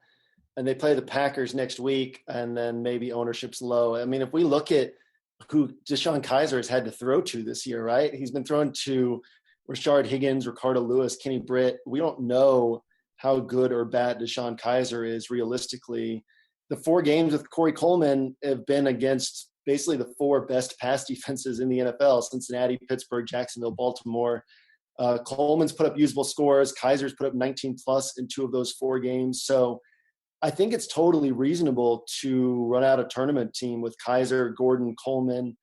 and they play the Packers next week and then maybe ownership's low. I mean, if we look at who Deshaun Kaiser has had to throw to this year, right? He's been thrown to Rashard Higgins, Ricardo Lewis, Kenny Britt. We don't know how good or bad Deshaun Kaiser is realistically. The 4 games with Corey Coleman have been against basically the 4 best pass defenses in the NFL: Cincinnati, Pittsburgh, Jacksonville, Baltimore. Coleman's put up usable scores. Kaiser's put up 19 plus in 2 of those 4 games. So I think it's totally reasonable to run out a tournament team with Kaiser, Gordon, Coleman.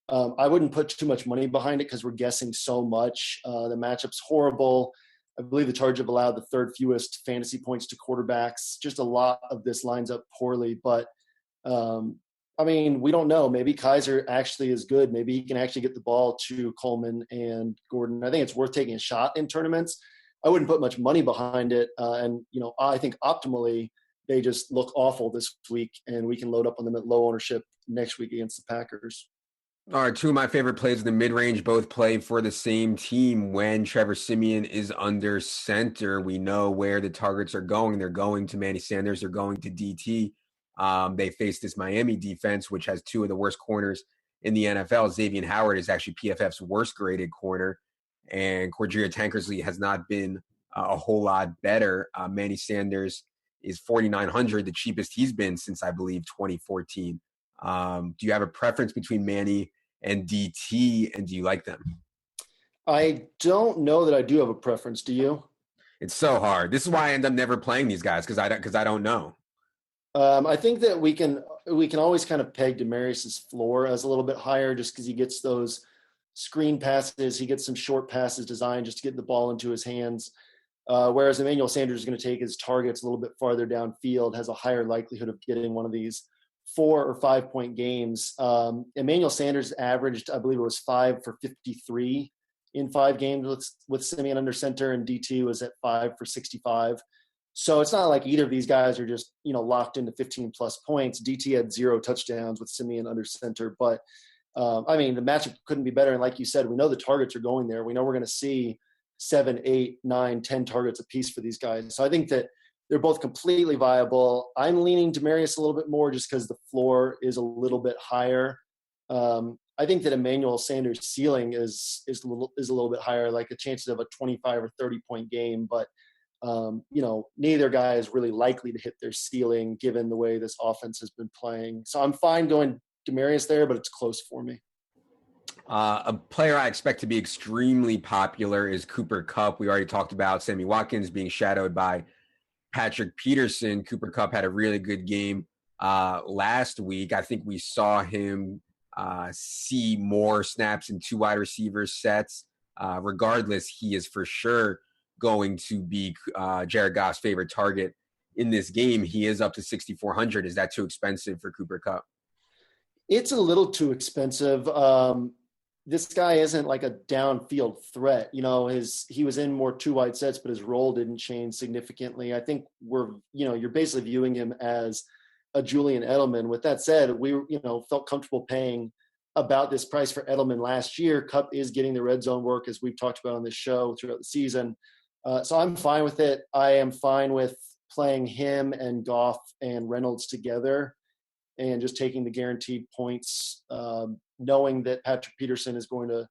I wouldn't put too much money behind it because we're guessing so much. The matchup's horrible. I believe the Chargers have allowed the 3rd fewest fantasy points to quarterbacks. Just a lot of this lines up poorly. But, I mean, we don't know. Maybe Kaiser actually is good. Maybe he can actually get the ball to Coleman and Gordon. I think it's worth taking a shot in tournaments. I wouldn't put much money behind it. I think optimally they just look awful this week, and we can load up on them at low ownership next week against the Packers. All right, 2 of my favorite plays in the mid-range both play for the same team. When Trevor Siemian is under center, we know where the targets are going. They're going to Manny Sanders. They're going to DT. They face this Miami defense, which has 2 of the worst corners in the NFL. Xavier Howard is actually PFF's worst-graded corner, and Cordrea Tankersley has not been a whole lot better. Manny Sanders is 4,900, the cheapest he's been since, I believe, 2014. Do you have a preference between Manny and DT, and do you like them? I don't know that I do have a preference. Do you? It's so hard. This is why I end up never playing these guys because I don't know. I think that we can we can always kind of peg Demaryius's floor as a little bit higher just because he gets those screen passes. He gets some short passes designed just to get the ball into his hands. Whereas Emmanuel Sanders is going to take his targets a little bit farther downfield, has a higher likelihood of getting one of these 4 or 5 point games. Emmanuel Sanders averaged, I believe it was 5 for 53 in 5 games with Simeon under center, and DT was at 5 for 65. So it's not like either of these guys are just, locked into 15 plus points. DT had 0 touchdowns with Simeon under center, but the matchup couldn't be better. And like you said, we know the targets are going there. We know we're going to see 7, 8, 9, 10 targets apiece for these guys. So I think that they're both completely viable. I'm leaning Demaryius a little bit more just because the floor is a little bit higher. I think that Emmanuel Sanders' ceiling is a little bit higher, like a chances of a 25 or 30 point game. But neither guy is really likely to hit their ceiling given the way this offense has been playing. So I'm fine going Demaryius there, but it's close for me. A player I expect to be extremely popular is Cooper Kupp. We already talked about Sammy Watkins being shadowed by Patrick Peterson. Cooper Kupp had a really good game last week. I think we saw him see more snaps in 2 wide receiver sets. Regardless, he is for sure going to be Jared Goff's favorite target in this game. He is up to 6,400. Is that too expensive for Cooper Kupp? It's a little too expensive. This guy isn't like a downfield threat. He was in more 2 wide sets, but his role didn't change significantly. I think you're basically viewing him as a Julian Edelman. With that said, we, felt comfortable paying about this price for Edelman last year. Kupp is getting the red zone work, as we've talked about on this show throughout the season. So I'm fine with it. I am fine with playing him and Goff and Reynolds together and just taking the guaranteed points, knowing that Patrick Peterson is going to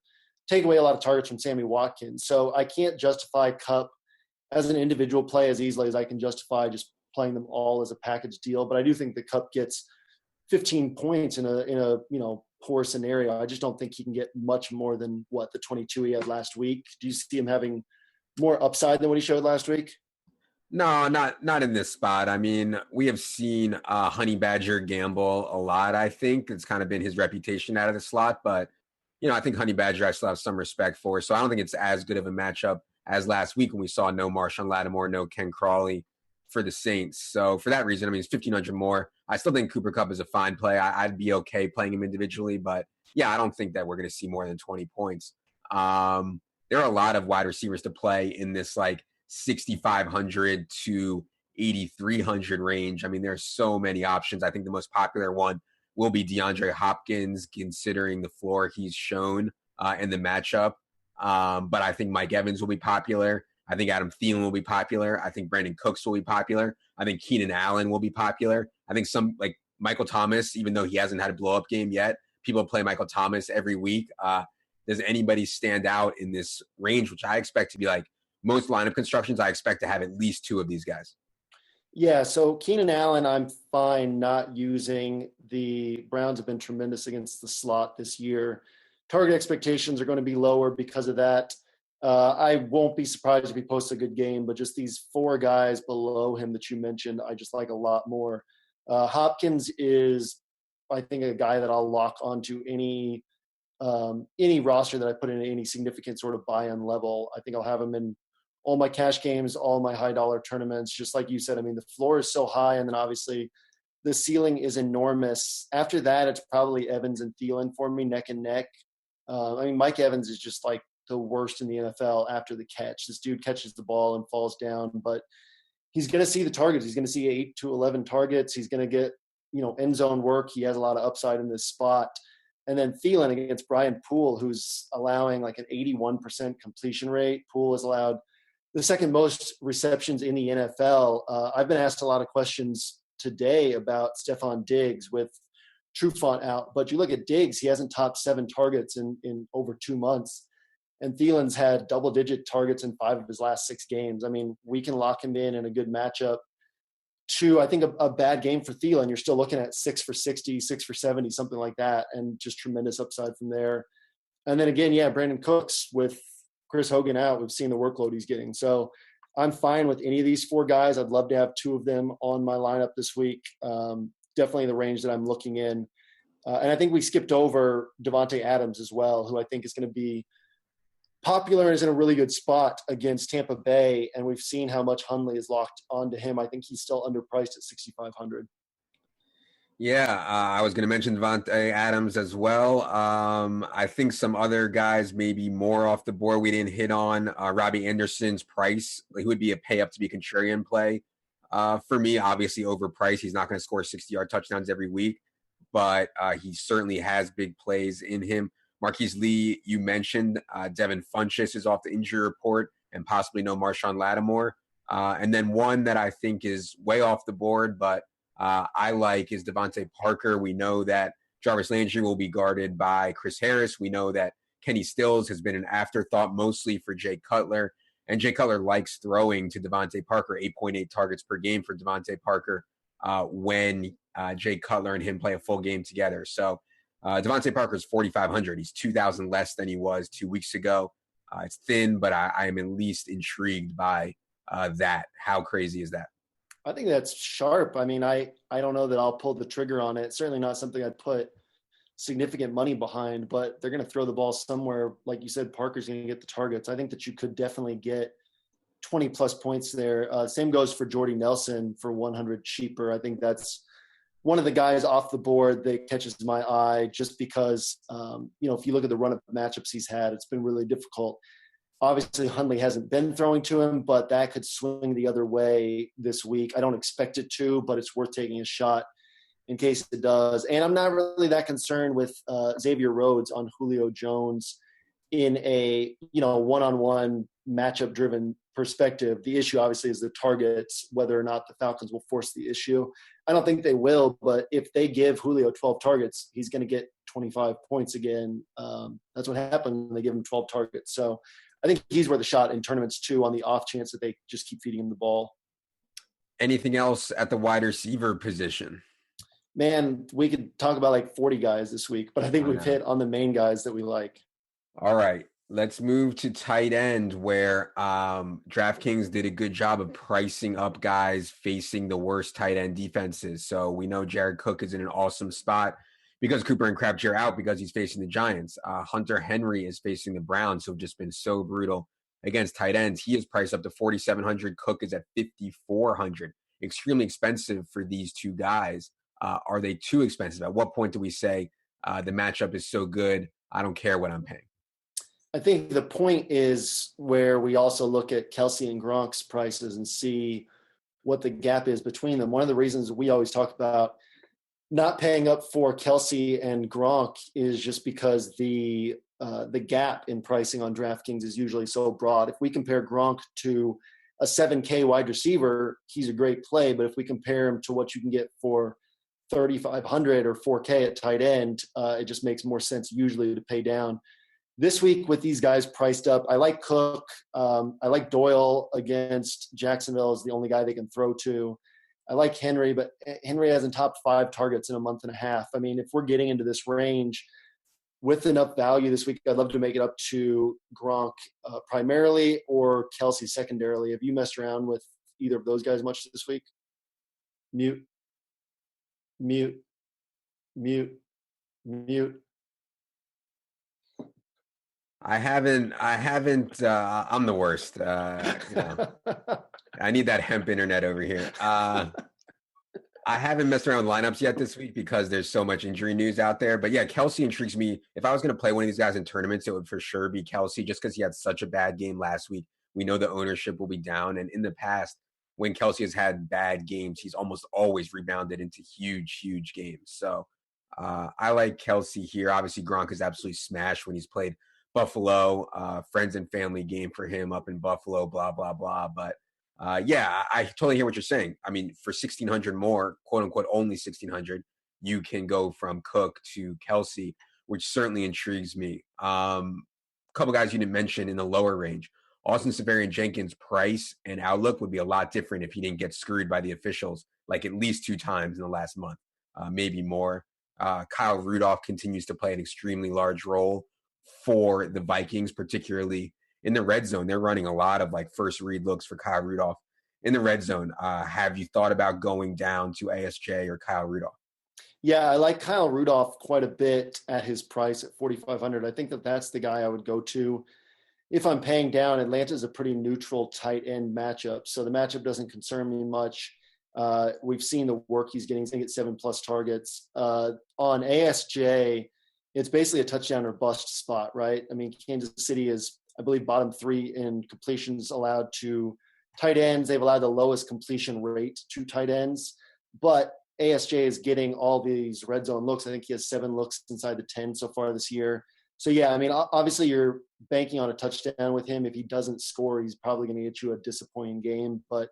take away a lot of targets from Sammy Watkins. So I can't justify Kupp as an individual play as easily as I can justify just playing them all as a package deal. But I do think that Kupp gets 15 points in a poor scenario. I just don't think he can get much more than the 22 he had last week. Do you see him having more upside than what he showed last week? No, not in this spot. I mean, we have seen Honey Badger gamble a lot. I think it's kind of been his reputation out of the slot, but I think Honey Badger I still have some respect for. So I don't think it's as good of a matchup as last week when we saw no Marshawn Lattimore, no Ken Crawley for the Saints. So for that reason, it's 1,500 more. I still think Cooper Kupp is a fine play. I'd be okay playing him individually, but yeah, I don't think that we're going to see more than 20 points. There are a lot of wide receivers to play in this 6,500 to 8,300 range. I mean, there's so many options. I think the most popular one will be DeAndre Hopkins, considering the floor he's shown in the matchup. But I think Mike Evans will be popular. I think Adam Thielen will be popular. I think Brandon Cooks will be popular. I think Keenan Allen will be popular. I think some like Michael Thomas, even though he hasn't had a blow-up game yet, people play Michael Thomas every week. Does anybody stand out in this range, which I expect to be most lineup constructions? I expect to have at least 2 of these guys. Yeah, so Keenan Allen, I'm fine not using. The Browns have been tremendous against the slot this year. Target expectations are going to be lower because of that. I won't be surprised if he posts a good game, but just these 4 guys below him that you mentioned, I just like a lot more. Hopkins is, I think, a guy that I'll lock onto any roster that I put in any significant sort of buy-in level. I think I'll have him in all my cash games, all my high dollar tournaments. Just like you said, I mean, the floor is so high, and then obviously the ceiling is enormous. After that, it's probably Evans and Thielen for me, neck and neck. Mike Evans is just the worst in the NFL after the catch. This dude catches the ball and falls down, but he's going to see the targets. He's going to see 8 to 11 targets. He's going to get, end zone work. He has a lot of upside in this spot. And then Thielen against Brian Poole, who's allowing an 81% completion rate. Poole has allowed the second most receptions in the NFL. I've been asked a lot of questions today about Stephon Diggs with Trufant out, but you look at Diggs, he hasn't topped 7 targets in over 2 months. And Thielen's had double-digit targets in 5 of his last 6 games. I mean, we can lock him in a good matchup. To, I think, a bad game for Thielen, you're still looking at 6 for 60, 6 for 70, something like that, and just tremendous upside from there. And then again, yeah, Brandon Cooks with Chris Hogan out, we've seen the workload he's getting. So I'm fine with any of these 4 guys. I'd love to have 2 of them on my lineup this week. definitely the range that I'm looking in. And I think we skipped over Devontae Adams as well, who I think is going to be popular and is in a really good spot against Tampa Bay. And we've seen how much Hundley is locked onto him. I think he's still underpriced at 6,500. Yeah, I was going to mention Devontae Adams as well. I think some other guys may be more off the board we didn't hit on. Robbie Anderson's price, he would be a pay up to be contrarian play. For me, obviously overpriced. He's not going to score 60-yard touchdowns every week, but he certainly has big plays in him. Marquise Lee, you mentioned. Devin Funchess is off the injury report and possibly no Marshawn Lattimore. And then one that I think is way off the board, but I like is Devontae Parker. We know that Jarvis Landry will be guarded by Chris Harris. We know that Kenny Stills has been an afterthought mostly for Jay Cutler. And Jay Cutler likes throwing to Devontae Parker, 8.8 targets per game for Devontae Parker when Jay Cutler and him play a full game together. So Devontae Parker is 4,500. He's 2,000 less than he was 2 weeks ago. It's thin, but I am at least intrigued by that. How crazy is that? I think that's sharp. I mean, I don't know that I'll pull the trigger on it. Certainly not something I'd put significant money behind, but they're going to throw the ball somewhere. Like you said, Parker's going to get the targets. I think that you could definitely get 20 plus points there. Same goes for Jordy Nelson for 100 cheaper. I think that's one of the guys off the board that catches my eye just because, if you look at the run of matchups he's had, it's been really difficult. Obviously, Hundley hasn't been throwing to him, but that could swing the other way this week. I don't expect it to, but it's worth taking a shot in case it does. And I'm not really that concerned with Xavier Rhodes on Julio Jones in a, one-on-one matchup-driven perspective. The issue, obviously, is the targets, whether or not the Falcons will force the issue. I don't think they will, but if they give Julio 12 targets, he's going to get 25 points again. That's what happened when they give him 12 targets. So I think he's worth a shot in tournaments too, on the off chance that they just keep feeding him the ball. Anything else at the wide receiver position? Man, we could talk about like 40 guys this week, but I think we've hit on the main guys that we like. All right, let's move to tight end, where DraftKings did a good job of pricing up guys facing the worst tight end defenses. So we know Jared Cook is in an awesome spot because Cooper and Crabtree are out because he's facing the Giants. Hunter Henry is facing the Browns, who have just been so brutal against tight ends. He is priced up to 4,700. Cook is at 5,400. Extremely expensive for these two guys. Are they too expensive? At what point do we say the matchup is so good, I don't care what I'm paying? I think the point is where we also look at Kelsey and Gronk's prices and see what the gap is between them. One of the reasons we always talk about not paying up for Kelsey and Gronk is just because the gap in pricing on DraftKings is usually so broad. If we compare Gronk to a 7K wide receiver, he's a great play. But if we compare him to what you can get for 3,500 or 4K at tight end, it just makes more sense usually to pay down. This week with these guys priced up, I like Cook. I like Doyle against Jacksonville is the only guy they can throw to. I like Henry, but Henry hasn't topped 5 targets in a month and a half. I mean, if we're getting into this range with enough value this week, I'd love to make it up to Gronk primarily or Kelsey secondarily. Have you messed around with either of those guys much this week? Mute. I haven't. I'm the worst. I need that hemp internet over here. I haven't messed around with lineups yet this week because there's so much injury news out there. But yeah, Kelsey intrigues me. If I was going to play one of these guys in tournaments, it would for sure be Kelsey, just because he had such a bad game last week. We know the ownership will be down. And in the past, when Kelsey has had bad games, he's almost always rebounded into huge, huge games. So I like Kelsey here. Obviously, Gronk is absolutely smashed when he's played Buffalo, friends and family game for him up in Buffalo, blah, blah, blah. But yeah, I totally hear what you're saying. I mean, for 1,600 more, quote unquote, only 1,600, you can go from Cook to Kelsey, which certainly intrigues me. A couple guys you didn't mention in the lower range. Austin Seferian-Jenkins' price and outlook would be a lot different if he didn't get screwed by the officials, like at least 2 times in the last month, maybe more. Kyle Rudolph continues to play an extremely large role for the Vikings, particularly in the red zone. They're running a lot of like first read looks for Kyle Rudolph in the red zone. Have you thought about going down to ASJ or Kyle Rudolph? Yeah, I like Kyle Rudolph quite a bit at his price at 4,500. I think that that's the guy I would go to if I'm paying down. Atlanta's a pretty neutral tight end matchup, so the matchup doesn't concern me much. We've seen the work he's getting. He's going to get 7+ targets. On ASJ, it's basically a touchdown or bust spot, right? I mean, Kansas City is, I believe, bottom 3 in completions allowed to tight ends. They've allowed the lowest completion rate to tight ends, but ASJ is getting all these red zone looks. I think he has 7 looks inside the 10 so far this year. So, yeah, I mean, obviously you're banking on a touchdown with him. If he doesn't score, he's probably going to get you a disappointing game. But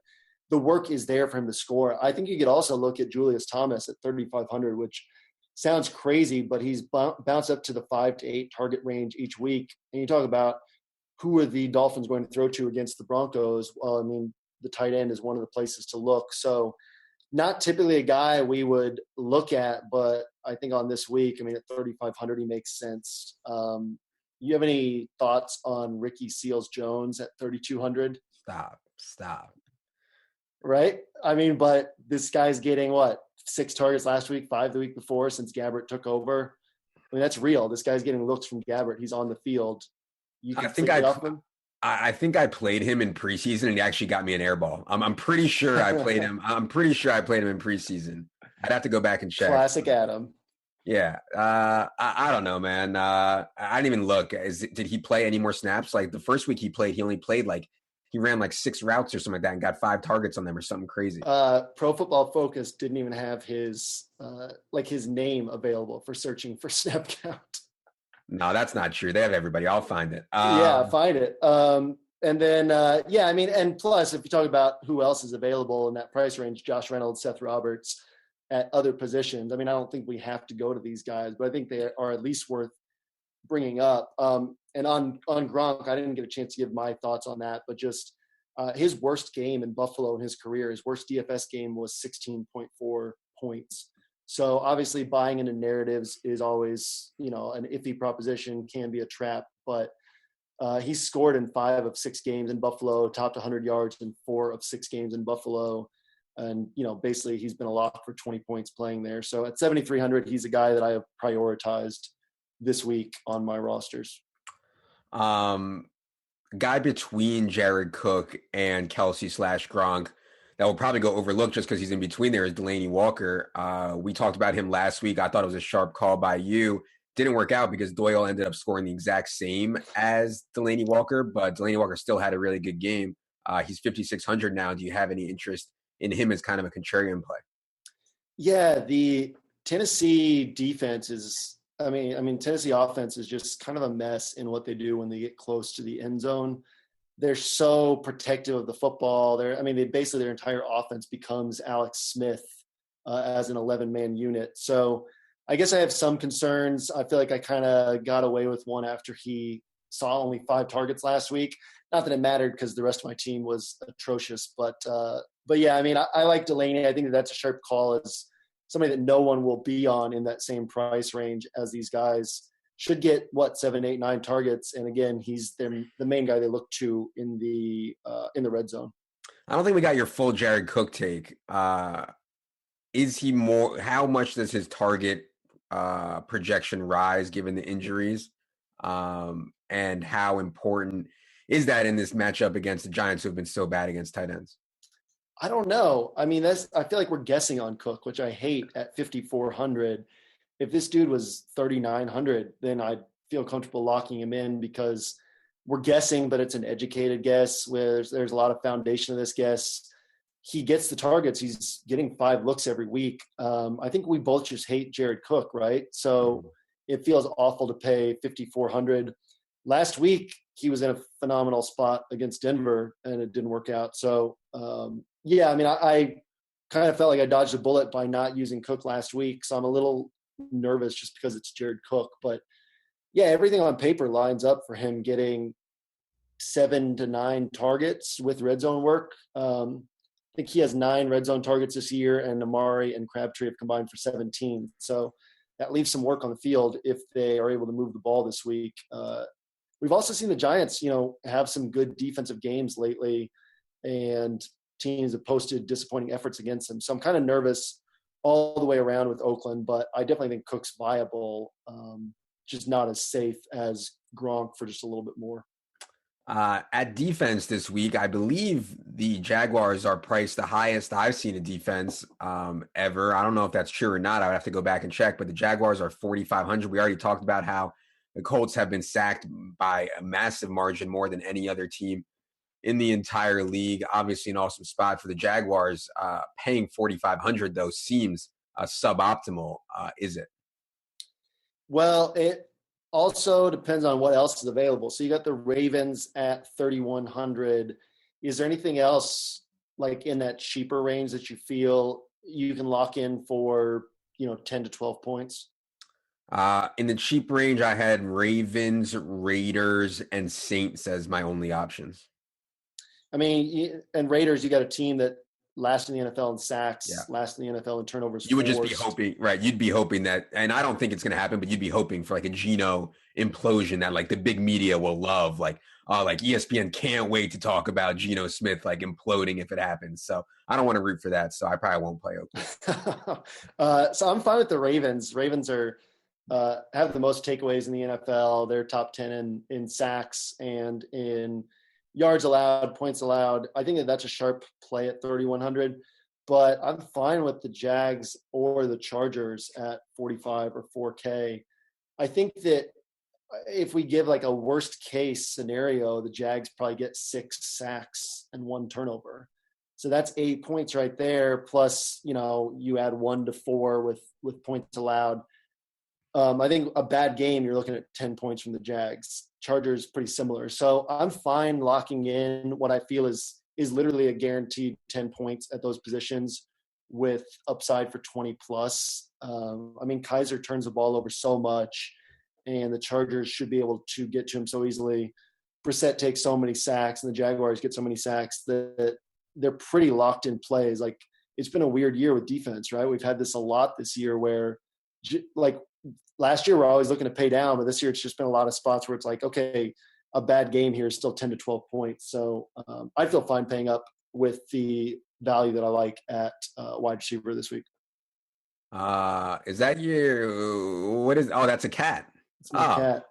the work is there for him to score. I think you could also look at Julius Thomas at 3,500, which sounds crazy, but he's bounced up to the 5 to 8 target range each week. And you talk about who are the Dolphins going to throw to against the Broncos? Well, I mean, the tight end is one of the places to look. So not typically a guy we would look at, but I think on this week, I mean, at 3,500, he makes sense. You have any thoughts on Ricky Seals-Jones at 3,200? Stop. Right? I mean, but this guy's getting, 6 targets last week, 5 the week before since Gabbert took over. I mean, that's real. This guy's getting looks from Gabbert. He's on the field. You can I think I played him in preseason and he actually got me an air ball. I'm pretty sure I played him. I'm pretty sure I played him in preseason. I'd have to go back and check. Classic Adam. Yeah. I don't know, man. I didn't even look. Did he play any more snaps? Like the first week he played, he only played he ran 6 routes or something like that and got 5 targets on them or something crazy. Pro Football Focus didn't even have his his name available for searching for snap count. No, that's not true. They have everybody. I'll find it. Find it. And then, I mean, and plus, if you talk about who else is available in that price range, Josh Reynolds, Seth Roberts at other positions. I mean, I don't think we have to go to these guys, but I think they are at least worth bringing up. And on Gronk, I didn't get a chance to give my thoughts on that, but just his worst game in Buffalo in his career, his worst DFS game was 16.4 points. So obviously buying into narratives is always, an iffy proposition, can be a trap, but he's scored in 5 of 6 games in Buffalo, topped 100 yards in 4 of 6 games in Buffalo. And, basically he's been a lock for 20 points playing there. So at 7,300, he's a guy that I have prioritized this week on my rosters. Guy between Jared Cook and Kelsey/Gronk that will probably go overlooked just because he's in between there is Delaney Walker. We talked about him last week. I thought it was a sharp call by you. Didn't work out because Doyle ended up scoring the exact same as Delaney Walker, but Delaney Walker still had a really good game. He's 5,600 now. Do you have any interest in him as kind of a contrarian play? Yeah, the Tennessee defense is – Tennessee offense is just kind of a mess in what they do when they get close to the end zone. They're so protective of the football. Their entire offense becomes Alex Smith as an 11-man unit. So I guess I have some concerns. I feel like I kind of got away with one after he saw only 5 targets last week. Not that it mattered because the rest of my team was atrocious. But yeah, I mean, I like Delaney. I think that's a sharp call as somebody that no one will be on in that same price range as these guys. Should get 7, 8, 9 targets, and again, he's the main guy they look to in the red zone. I don't think we got your full Jared Cook take. Is he more? How much does his target projection rise given the injuries, and how important is that in this matchup against the Giants, who have been so bad against tight ends? I don't know. I mean, I feel like we're guessing on Cook, which I hate at 5,400. If this dude was 3,900, then I'd feel comfortable locking him in because we're guessing, but it's an educated guess where there's a lot of foundation of this guess. He gets the targets. He's getting 5 looks every week. I think we both just hate Jared Cook, right? So it feels awful to pay 5,400. Last week, he was in a phenomenal spot against Denver, and it didn't work out. So, I kind of felt like I dodged a bullet by not using Cook last week. So I'm a little nervous just because it's Jared Cook, but yeah, everything on paper lines up for him getting 7 to 9 targets with red zone work. I think he has 9 red zone targets this year, and Amari and Crabtree have combined for 17. So that leaves some work on the field if they are able to move the ball this week. We've also seen the Giants, have some good defensive games lately, and teams have posted disappointing efforts against them. So I'm kind of nervous all the way around with Oakland, but I definitely think Cook's viable, just not as safe as Gronk for just a little bit more. At defense this week, I believe the Jaguars are priced the highest I've seen a defense ever. I don't know if that's true or not. I would have to go back and check, but the Jaguars are 4,500. We already talked about how the Colts have been sacked by a massive margin, more than any other team in the entire league. Obviously an awesome spot for the Jaguars. Paying 4,500 though seems suboptimal. Is it? Well, it also depends on what else is available. So you got the Ravens at 3,100. Is there anything else like in that cheaper range that you feel you can lock in for, 10 to 12 points? In the cheap range, I had Ravens, Raiders, and Saints as my only options. I mean, and Raiders, you got a team that last in the NFL in sacks, last in the NFL in turnovers. You would just be hoping, right? You'd be hoping that, and I don't think it's going to happen, but you'd be hoping for like a Geno implosion that like the big media will love. Like ESPN can't wait to talk about Geno Smith like imploding if it happens. So I don't want to root for that. So I probably won't play Oakland. So I'm fine with the Ravens. Ravens are have the most takeaways in the NFL. They're top 10 in sacks and in yards allowed, points allowed. I think that's a sharp play at 3,100, but I'm fine with the Jags or the Chargers at 45 or 4K. I think that if we give like a worst case scenario, the Jags probably get 6 sacks and 1 turnover. So that's 8 points right there. Plus, you add 1 to 4 with points allowed. I think a bad game, you're looking at 10 points from the Jags. Chargers, pretty similar. So I'm fine locking in what I feel is literally a guaranteed 10 points at those positions with upside for 20 plus. Kaiser turns the ball over so much, and the Chargers should be able to get to him so easily. Brissett takes so many sacks, and the Jaguars get so many sacks that they're pretty locked in plays. Like, it's been a weird year with defense, right? We've had this a lot this year where, like, last year we're always looking to pay down, but this year it's just been a lot of spots where it's like, okay, a bad game here is still 10 to 12 points. So I feel fine paying up with the value that I like at wide receiver this week. Is that you? What is? Oh, that's a cat. It's my cat.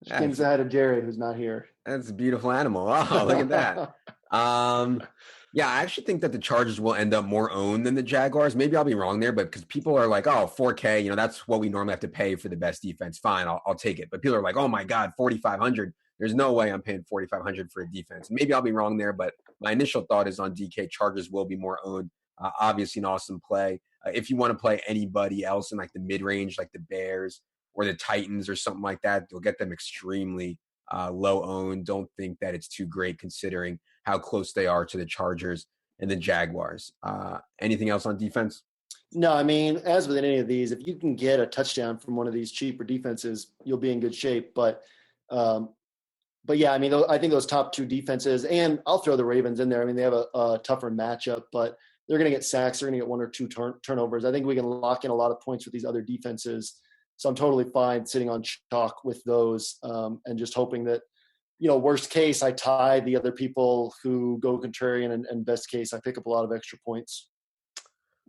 She came ahead of Jerry, who's not here. That's a beautiful animal. Oh, look at that. Yeah, I actually think that the Chargers will end up more owned than the Jaguars. Maybe I'll be wrong there, but because people are like, oh, 4K, that's what we normally have to pay for the best defense. Fine, I'll take it. But people are like, oh my God, 4,500. There's no way I'm paying 4,500 for a defense. Maybe I'll be wrong there, but my initial thought is on DK. Chargers will be more owned. Obviously, an awesome play. If you want to play anybody else in like the mid-range, like the Bears or the Titans or something like that, you'll get them extremely low owned. Don't think that it's too great considering how close they are to the Chargers and the Jaguars. Anything else on defense? No, as with any of these, if you can get a touchdown from one of these cheaper defenses, you'll be in good shape. But yeah, I think those top 2 defenses, and I'll throw the Ravens in there. They have a tougher matchup, but they're going to get sacks. They're going to get 1 or 2 turnovers. I think we can lock in a lot of points with these other defenses. So I'm totally fine sitting on chalk with those and just hoping that, worst case, I tie the other people who go contrarian, and best case, I pick up a lot of extra points.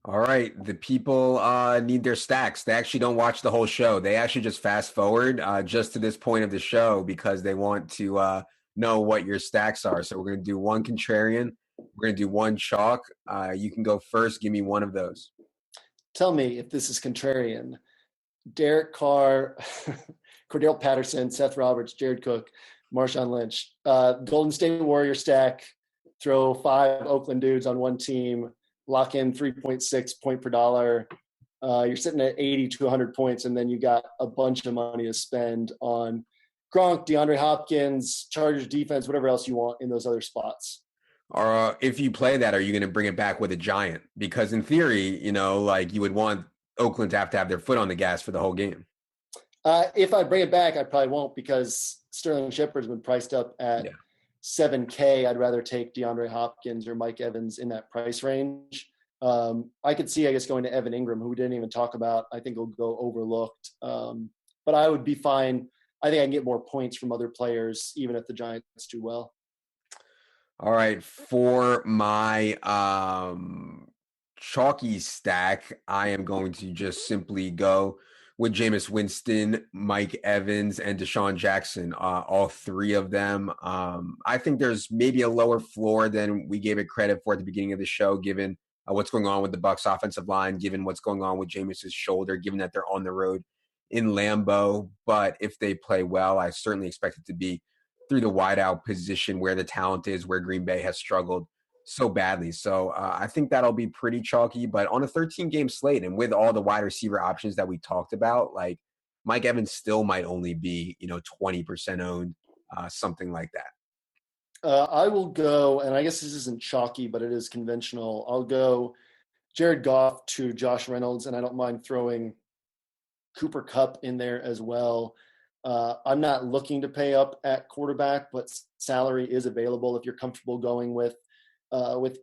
All right. The people need their stacks. They actually don't watch the whole show. They actually just fast forward just to this point of the show because they want to know what your stacks are. So we're going to do 1 contrarian. We're going to do 1 chalk. You can go first. Give me one of those. Tell me if this is contrarian. Derek Carr, Cordell Patterson, Seth Roberts, Jared Cook, Marshawn Lynch. Golden State Warrior stack, throw 5 Oakland dudes on one team, lock in 3.6 point per dollar. You're sitting at 80 to 100 points, and then you got a bunch of money to spend on Gronk, DeAndre Hopkins, Chargers defense, whatever else you want in those other spots. Or if you play that, are you going to bring it back with a giant? Because in theory, you would want Oakland to have their foot on the gas for the whole game. If I bring it back, I probably won't because Sterling Shepard's been priced up at 7K. I'd rather take DeAndre Hopkins or Mike Evans in that price range. I could see, going to Evan Ingram, who we didn't even talk about. I think will go overlooked. But I would be fine. I think I can get more points from other players, even if the Giants do well. All right. For my chalky stack, I am going to just simply go with Jameis Winston, Mike Evans, and Deshaun Jackson. All three of them. I think there's maybe a lower floor than we gave it credit for at the beginning of the show, given what's going on with the Bucs offensive line, given what's going on with Jameis's shoulder, given that they're on the road in Lambeau. But if they play well, I certainly expect it to be through the wideout position where the talent is, where Green Bay has struggled so badly. So I think that'll be pretty chalky. But on a 13-game slate and with all the wide receiver options that we talked about, like Mike Evans still might only be 20% owned, something like that. I will go, and I guess this isn't chalky, but it is conventional. I'll go Jared Goff to Josh Reynolds, and I don't mind throwing Cooper Kupp in there as well. I'm not looking to pay up at quarterback, but salary is available if you're comfortable going with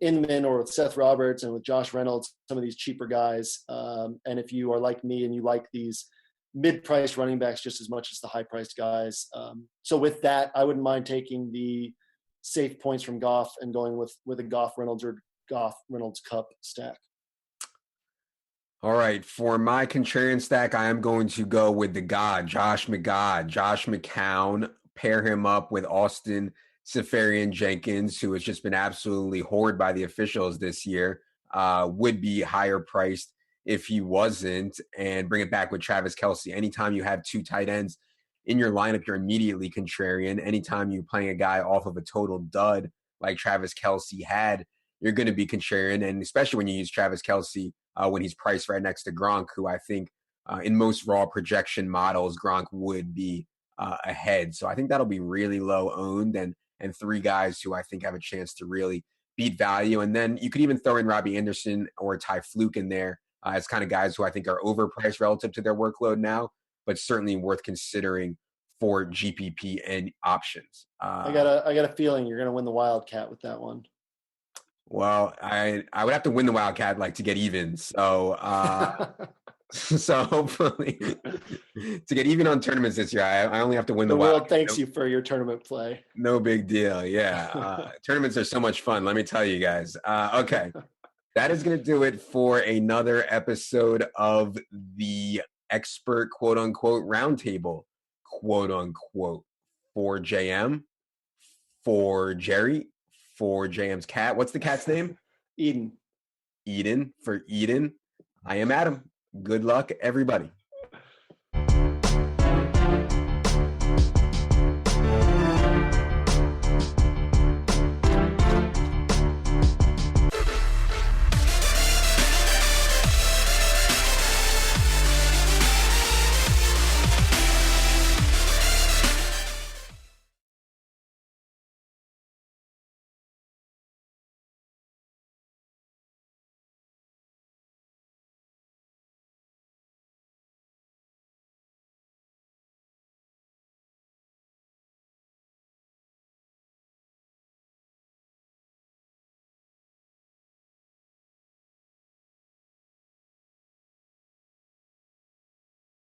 Inman or with Seth Roberts and with Josh Reynolds, some of these cheaper guys. And if you are like me and you like these mid-priced running backs just as much as the high-priced guys. So with that, I wouldn't mind taking the safe points from Goff and going with a Goff Reynolds or Goff Reynolds Kupp stack. All right, for my contrarian stack, I am going to go with the God, Josh McCown, pair him up with Austin Seferian-Jenkins, who has just been absolutely whored by the officials this year, would be higher priced if he wasn't, and bring it back with Travis Kelce. Anytime you have two tight ends in your lineup, you're immediately contrarian. Anytime you're playing a guy off of a total dud like Travis Kelce had, you're going to be contrarian, and especially when you use Travis Kelce when he's priced right next to Gronk, who I think in most raw projection models, Gronk would be ahead. So I think that'll be really low owned, and three guys who I think have a chance to really beat value. And then you could even throw in Robbie Anderson or Ty Fluke in there as kind of guys who I think are overpriced relative to their workload now, but certainly worth considering for GPP and options. I got a feeling you're going to win the Wildcat with that one. Well, I would have to win the Wildcat to get even. So so hopefully to get even on tournaments this year, I only have to win the Wildcat. The world thanks you for your tournament play. No big deal. Yeah. Tournaments are so much fun. Let me tell you guys. Okay. That is going to do it for another episode of the expert quote unquote roundtable, quote unquote, for JM, for Jerry, for JM's cat. What's the cat's name? Eden. For Eden. I am Adam. Good luck, everybody.